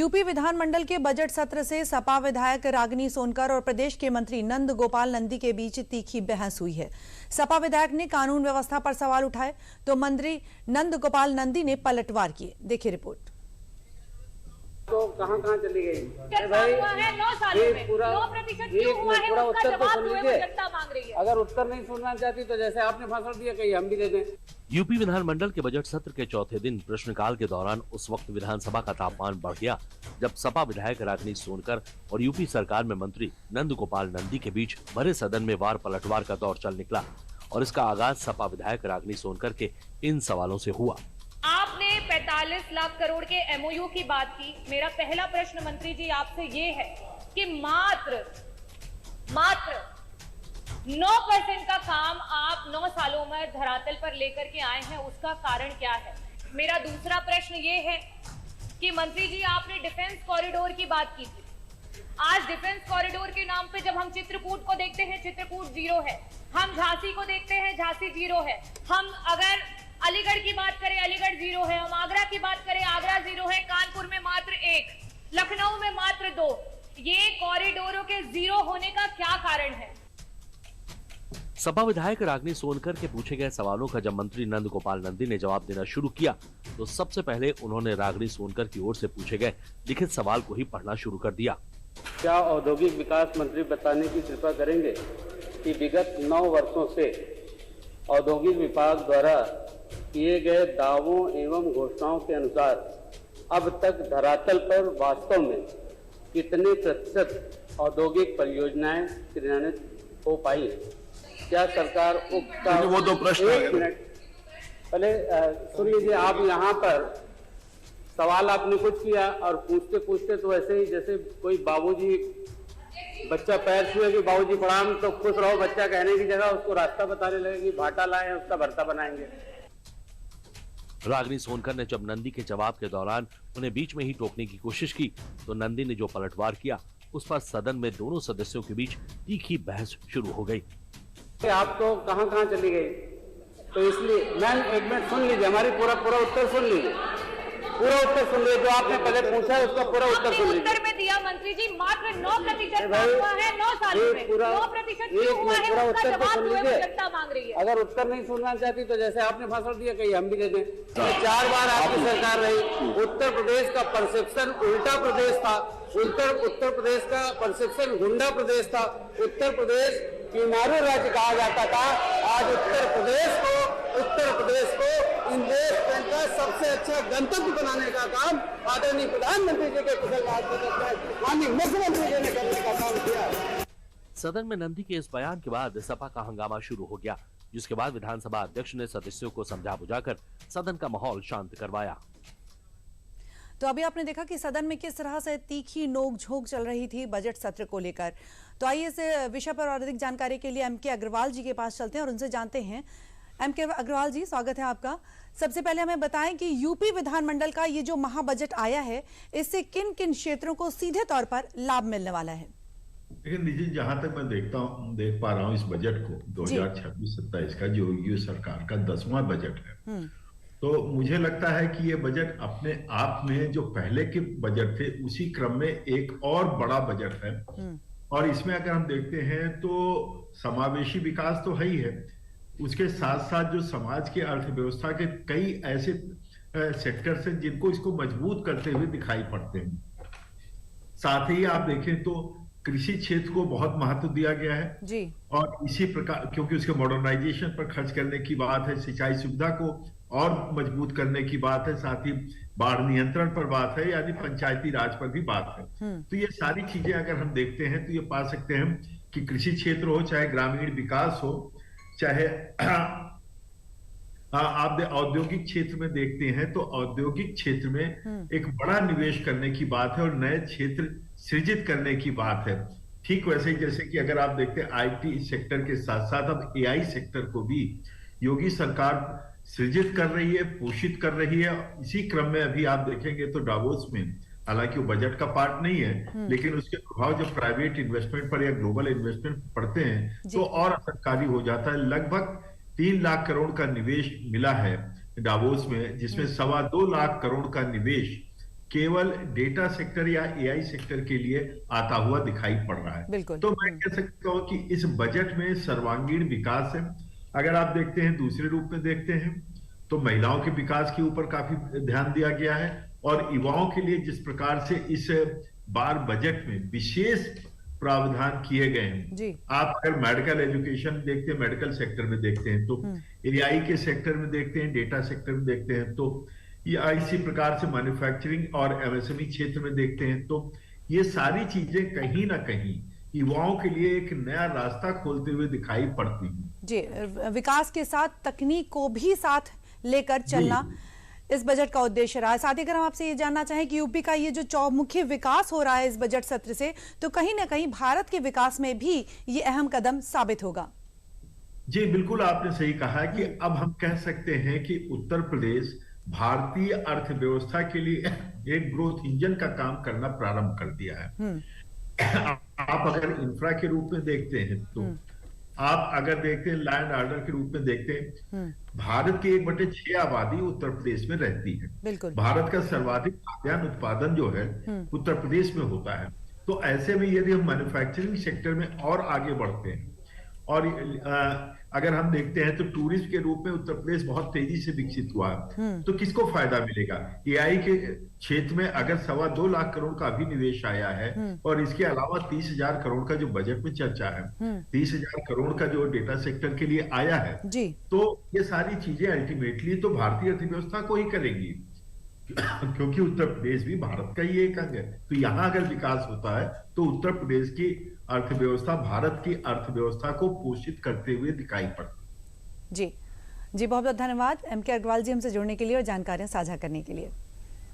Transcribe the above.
UP विधानमंडल के budget सत्र से सपा विधायक रागिनी सोनकर और प्रदेश के मंत्री नंद गोपाल नंदी के बीच तीखी बहस हुई है। सपा विधायक ने कानून व्यवस्था पर सवाल उठाए तो मंत्री नंद गोपाल नंदी ने पलटवार किए। देखिए रिपोर्ट। तो कहाँ चली गई भाई? 9 सालों में 9% क्यों हुआ है? उसका जवाब जो है वो जनता मांग रही है। अगर उत्तर नहीं सुनना चाहती तो जैसे आपने भाषण दिया कहीं हम भी दे दें। यूपी विधानमंडल के बजट सत्र के चौथे दिन प्रश्नकाल के दौरान उस वक्त विधानसभा का तापमान बढ़ गया जब सपा विधायक रागिनी सोनकर और यूपी सरकार में मंत्री नंद गोपाल नंदी के बीच भरे सदन में वार पलटवार का दौर चल निकला और इसका आगाज सपा विधायक रागिनी सोनकर के इन सवालों से हुआ। आपने 45 लाख करोड़ के एमओयू की बात की। मेरा पहला प्रश्न मंत्री जी आपसे ये है कि मात्र 9% का काम आप 9 सालों में धरातल पर लेकर के आए हैं, उसका कारण क्या है? मेरा दूसरा प्रश्न ये है कि मंत्री जी आपने डिफेंस कॉरिडोर की बात की थी। आज डिफेंस कॉरिडोर के नाम पे जब हम चित्रकूट को देखते हैं, चित्रकूट 0 है। हम झांसी को देखते हैं, झांसी 0 है। हम अगर अलीगढ़ की बात करें, अलीगढ़ 0 है। हम आगरा की बात करें, आगरा 0 है। कानपुर में मात्र 1, लखनऊ में मात्र 2। ये कॉरिडोरों के 0 होने का क्या कारण है? सपा विधायक रागिनी सोनकर के पूछे गए सवालों का जब मंत्री नंद गोपाल नंदी ने जवाब देना शुरू किया तो सबसे पहले उन्होंने रागिनी सोनकर की ओर से पूछे गए लिखित सवाल को ही पढ़ना शुरू कर दिया। क्या औद्योगिक विकास मंत्री बताने की कृपा करेंगे कि विगत 9 वर्षों से औद्योगिक विभाग द्वारा किए गए दावों एवं घोषणाओं के अनुसार अब तक धरातल पर वास्तव में कितने प्रतिशत औद्योगिक परियोजनाएं क्रियान्वित हो पाई है? क्या सरकार उक्त वो तो प्रश्न है। 1 मिनट पहले सुन लीजिए। आप यहाँ पर सवाल आपने कुछ किया और पूछते पूछते तो ऐसे ही जैसे कोई बाबूजी बच्चा पैर छुए कि बाबूजी प्रणाम तो खुश रहो, बच्चा कहने की जगह उसको रास्ता बताने लगे कि भाटा लाए उसका भरता बनाएंगे। रागिनी सोनकर ने जब नंदी के जवाब के दौरान उन्हें बीच में ही टोकने की कोशिश की तो नंदी ने जो पलटवार किया उस पर सदन में दोनों सदस्यों के बीच तीखी बहस शुरू हो गई। आप तो कहाँ चली गई? तो इसलिए मैम 1 मिनट सुन लीजिए, हमारी पूरा उत्तर सुन लीजिए। पूरा उत्तर सुन लीजिए, जो आपने पहले पूछा है उसका पूरा उत्तर सुन लीजिए। उत्तर में दिया मंत्री जी मात्र 9% हुआ है 9 सालों में। 9% क्यों हुआ है? उसका जवाब जो है वो जनता मांग रही है। अगर उत्तर नहीं सुनना चाहती तो जैसे आपने भाषण दिया कहीं हम भी दे दें। 4 बार आपकी सरकार रही। उत्तर प्रदेश का परसेप्शन उल्टा प्रदेश था। उत्तर प्रदेश का परसेप्शन गुंडा प्रदेश था। उत्तर प्रदेश बीमारू राज्य कहा जाता था। आज उत्तर प्रदेश को इन देश का सबसे अच्छा गंतव्य बनाने का काम आदरणीय प्रधानमंत्री जी के कुशल माननीय मुख्यमंत्री जी ने करने का काम किया। सदन में नंदी के इस बयान के बाद सपा का हंगामा शुरू हो गया, जिसके बाद विधानसभा अध्यक्ष ने सदस्यों को समझा बुझाकर सदन का माहौल शांत करवाया। तो अभी आपने देखा कि सदन में किस तरह से तीखी नोक-झोंक चल रही थी बजट सत्र को लेकर। तो आइए इस विषय पर और अधिक जानकारी के लिए एमके अग्रवाल जी के पास चलते हैं और उनसे जानते हैं। एमके अग्रवाल जी, स्वागत है आपका। सबसे पहले हमें बताएं कि यूपी विधानमंडल का ये जो महाबजट आया है, इससे किन किन क्षेत्रों को सीधे तौर पर लाभ मिलने वाला है? लेकिन निजी जहां तक मैं देख पा रहा हूं इस बजट को 2026-27 का जो यूपी सरकार का 10वां बजट है, तो मुझे लगता है कि ये बजट अपने आप में जो पहले के बजट थे उसी क्रम में एक और बड़ा बजट है। और इसमें अगर हम देखते हैं तो समावेशी विकास तो है ही है, उसके साथ साथ जो समाज के अर्थव्यवस्था के कई ऐसे सेक्टर्स हैं जिनको इसको मजबूत करते हुए दिखाई पड़ते हैं। साथ ही आप देखें तो कृषि क्षेत्र को बहुत महत्व दिया गया है जी। और इसी प्रकार क्योंकि उसके मॉडर्नाइजेशन पर खर्च करने की बात है, सिंचाई सुविधा को और मजबूत करने की बात है, साथ ही बाढ़ नियंत्रण पर बात है, यानी पंचायती राज पर भी बात है। तो ये सारी चीजें अगर हम देखते हैं तो ये पा सकते हैं कि कृषि क्षेत्र हो, चाहे ग्रामीण विकास हो, चाहे आप औद्योगिक क्षेत्र में देखते हैं तो औद्योगिक क्षेत्र में एक बड़ा निवेश करने की बात है और नए क्षेत्र सृजित करने की बात है। ठीक वैसे ही जैसे कि अगर आप देखते हैं आईटी सेक्टर के साथ साथ अब एआई सेक्टर को भी योगी सरकार सृजित कर रही है, पोषित कर रही है। इसी क्रम में अभी आप देखेंगे तो डावोस में, हालांकि वो बजट का पार्ट नहीं है, लेकिन उसके प्रभाव जो प्राइवेट इन्वेस्टमेंट पर या ग्लोबल इन्वेस्टमेंट पड़ते हैं तो और असरकारी हो जाता है। लगभग 3 लाख करोड़ का निवेश मिला है डावोस में, जिसमें 2.25 लाख करोड़ का निवेश केवल डेटा सेक्टर या एआई सेक्टर के लिए आता हुआ दिखाई पड़ रहा है। बिल्कुल। तो मैं कह सकता हूं कि इस बजट में सर्वांगीण विकास है। अगर आप देखते हैं, दूसरे रूप में देखते हैं तो महिलाओं के विकास के ऊपर काफी ध्यान दिया गया है, और युवाओं के लिए जिस प्रकार से इस बार बजट में विशेष प्रावधान किए गए हैं। जी। आप अगर मेडिकल एजुकेशन देखते हैं, मेडिकल सेक्टर में देखते हैं, तो एआई के सेक्टर में देखते हैं, डेटा सेक्टर में देखते हैं, तो या इसी प्रकार से मैन्युफैक्चरिंग और एमएसएमई क्षेत्र में देखते हैं, तो ये सारी चीजें कहीं ना कहीं युवाओं के लिए एक नया रास्ता खोलते हुए दिखाई पड़ती हैं। जी, विकास के साथ तकनीक को भी साथ लेकर चलना इस बजट का उद्देश्य रहा है। साथ ही अगर हम आपसे ये जानना चाहें कि यूपी का ये जो चौमुखी विकास हो रहा है इस बजट सत्र से, तो कहीं ना कहीं भारत के विकास में भी ये अहम कदम साबित होगा। जी बिल्कुल, आपने सही कहा कि अब हम कह सकते हैं कि उत्तर प्रदेश भारतीय अर्थव्यवस्था के लिए एक ग्रोथ इंजन का काम करना प्रारंभ कर दिया है। आप अगर इंफ्रा के रूप में देखते हैं, तो आप अगर देखते हैं लैंड ऑर्डर के रूप में देखते हैं, भारत की 1/6 आबादी उत्तर प्रदेश में रहती है। बिल्कुल। भारत का सर्वाधिक खाद्यान्न उत्पादन जो है उत्तर प्रदेश में होता है। तो ऐसे में यदि हम मैन्युफैक्चरिंग सेक्टर में और आगे बढ़ते हैं, और अगर हम देखते हैं तो टूरिज्म के रूप में उत्तर प्रदेश बहुत तेजी से विकसित हुआ है, तो किसको फायदा मिलेगा? एआई के क्षेत्र में अगर 2.25 लाख करोड़ का अभी निवेश आया है, और इसके अलावा 30,000 करोड़ का जो बजट में चर्चा है, 30,000 करोड़ का जो डेटा सेक्टर के लिए आया है जी। तो ये सारी चीजें अल्टीमेटली तो भारतीय अर्थव्यवस्था को ही करेंगी, क्योंकि उत्तर प्रदेश भी भारत का ही एक अंग है। तो यहां अगर विकास होता है तो उत्तर प्रदेश की अर्थव्यवस्था भारत की अर्थव्यवस्था को पोषित करते हुए दिखाई पड़ती। जी जी, बहुत बहुत धन्यवाद एमके अग्रवाल जी हमसे जुड़ने के लिए और जानकारियां साझा करने के लिए।